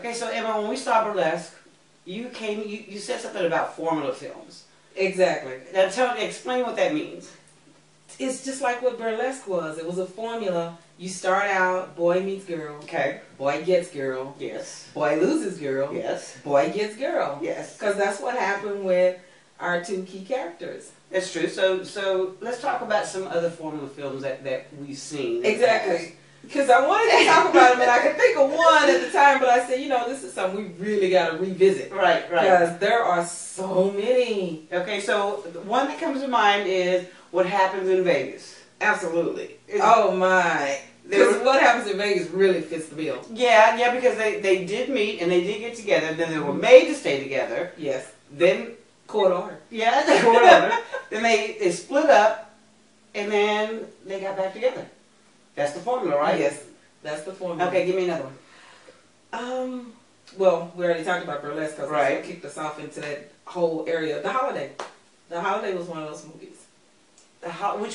Okay, so Emma, when we saw Burlesque, you said something about formula films. Exactly. Now explain what that means. It's just like what Burlesque was. It was a formula. You start out, boy meets girl. Okay. Boy gets girl. Yes. Boy loses girl. Yes. Boy gets girl. Yes. Because that's what happened with our two key characters. That's true. So let's talk about some other formula films that we've seen. Exactly. Because I wanted to talk about them, and I could think of one at the time, but I said, you know, this is something we really got to revisit. Right, right. Because there are so many. Okay, so the one that comes to mind is What Happens in Vegas. Absolutely. Oh, my. Because What Happens in Vegas really fits the bill. Yeah, because they did meet, and they did get together, then they were made to stay together. Yes. Then... Court order. Yeah, court order. Then they split up, and then they got back together. That's the formula, right? Yes, that's the formula. Okay, give me another one. Well, we already talked about Burlesque because right. that's what kicked us off into that whole area. The Holiday. The Holiday was one of those movies.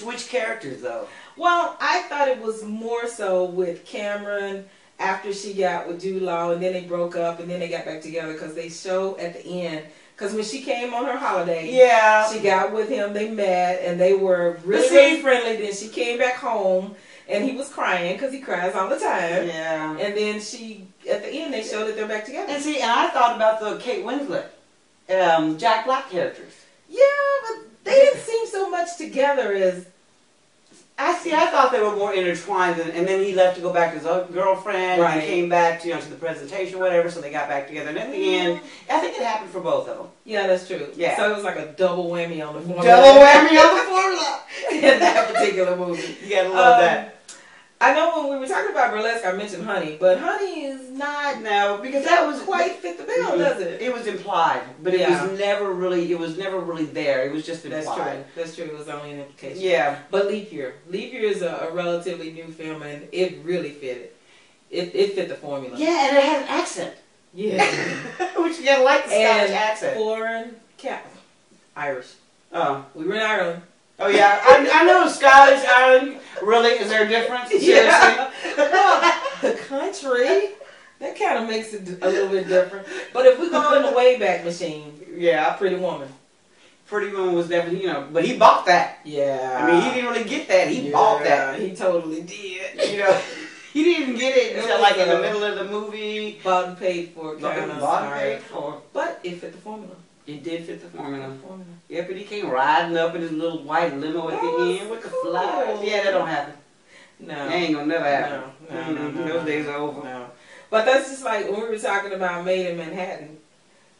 Which characters, though? Well, I thought it was more so with Cameron after she got with Jude Law, and then they broke up, and then they got back together because they showed at the end. Because when she came on her holiday, yeah, she got with him, they met, and they were really friendly. Then she came back home, and he was crying because he cries all the time. Yeah. And then at the end, they showed that they're back together. And I thought about the Kate Winslet, Jack Black characters. Yeah, but they didn't seem so much together as... I thought they were more intertwined, and then he left to go back to his own girlfriend, right. And he came back to the presentation, whatever, so they got back together. And at the end, I think it happened for both of them. Yeah, that's true. Yeah. So it was like a double whammy on the formula. Double whammy on the formula! In that particular movie. You gotta love that. I know when we were talking about Burlesque, I mentioned Honey, but Honey is not... No, because that was... quite fit the bill, does it? It was implied, but it was never really there. It was just implied. That's true. It was only an implication. Yeah. But Leap Year. Leap Year is a relatively new film, and it really fit it. It fit the formula. Yeah, and it had an accent. Yeah. Which you gotta like the Scottish accent. Foreign Irish. Oh. We were in Ireland. Oh yeah, I know Scottish, Ireland. Really, is there a difference? Seriously? Yeah. Well, the country, that kind of makes it a little bit different. But if we go in the Wayback Machine, yeah, Pretty Woman. Pretty Woman was definitely, but he bought that. Yeah. I mean, he didn't really get that. He bought that. He totally did. He didn't get it until like in the middle of the movie. Bought and paid for. Bought and paid for. But it fit the formula. It did fit the formula. Yeah, but he came riding up in his little white limo at the end with the flowers. Yeah, that don't happen. No. That ain't gonna never happen. No. Those days are over. No. But that's just like when we were talking about Made in Manhattan.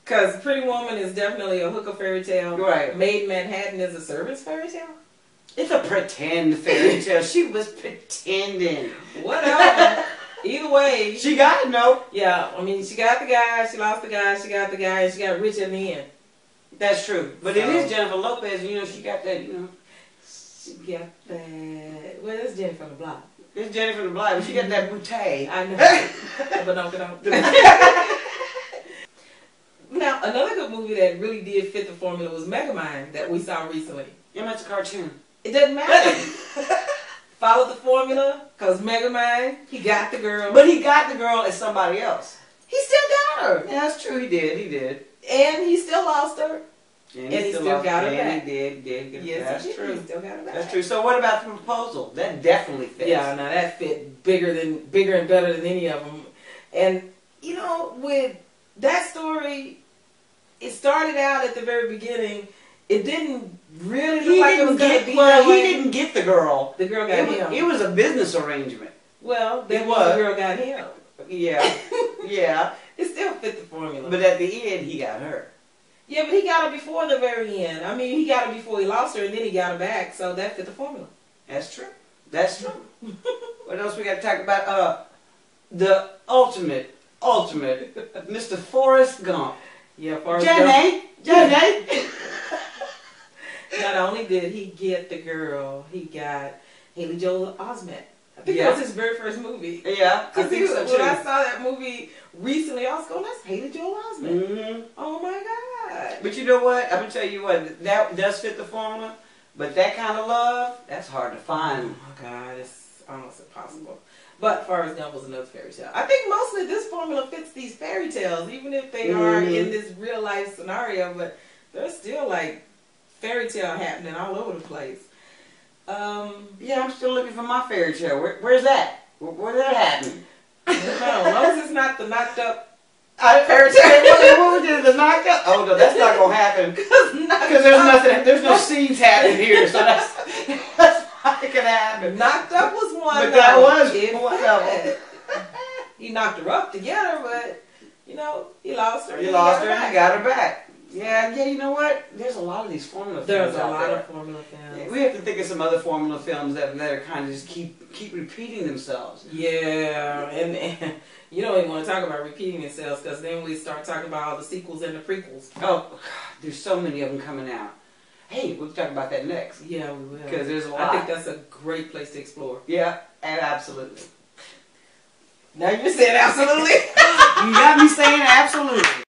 Because Pretty Woman is definitely a hooker fairy tale. Right. Made in Manhattan is a service fairy tale. It's a pretend fairy tale. She was pretending. Whatever. Either way. She got it, no. Yeah, I mean, she got the guy, she lost the guy, she got the guy, and she got rich in the end. That's true. But it is Jennifer Lopez, she got that, She got that. Well, it's Jennifer the Block. It's Jennifer the Block, but she got that bouteille. I know. But no. Now, another good movie that really did fit the formula was Megamind that we saw recently. Yeah, it's a cartoon. It doesn't matter. Followed the formula, because Megamind, he got the girl. But he got the girl as somebody else. He still got her. Yeah, that's true, he did. And he still lost her. And he still got her back. He did. Yes, that's true. He still got her back. That's true. So what about the proposal? That definitely fits. Yeah, no, that fit bigger and better than any of them. And, with that story, it started out at the very beginning. It didn't really look like it was going to be that way. He didn't get the girl. The girl got him. It was a business arrangement. Well, the girl got him. Yeah. Yeah. It still fit the formula. But at the end, he got her. Yeah, but he got her before the very end. I mean, he got her before he lost her, and then he got her back, so that fit the formula. That's true. What else we got to talk about? The ultimate, Mr. Forrest Gump. Yeah, Forrest Gump. Jenny. Not only did he get the girl, he got Haley Joel Osment. I think that was his very first movie. Yeah, I think so too. When I saw that movie recently, I was going, that's Haley Joel Osment. Mm-hmm. Oh my God. But you know what? I'm going to tell you what, that does fit the formula, but that kind of love, that's hard to find. Oh my God. almost impossible. But Forrest Gump was another fairy tale. I think mostly this formula fits these fairy tales, even if they are in this real life scenario. But there's still like fairy tale happening all over the place. Yeah, I'm still looking for my fairy tale. Where's that? Where's that happening? No, as long as it's not the knocked up fairy tale. What we did, the knocked up? Oh no, that's not gonna happen. Because there's no scenes happening here, so that's not gonna happen. Knocked Up was one. But that was one of them. He knocked her up together, but he lost her. He lost her and he got her back. Yeah, you know what? There's a lot of these formula films. There's a out lot there. of formula films. Yeah, we have to think of some other formula films that are kind of just keep repeating themselves. Yeah, and you don't even want to talk about repeating themselves because then we start talking about all the sequels and the prequels. Oh, God, there's so many of them coming out. Hey, we'll talk about that next. Yeah, we will. Because there's a lot. I think that's a great place to explore. Yeah, absolutely. Now you said absolutely. You got me saying absolutely.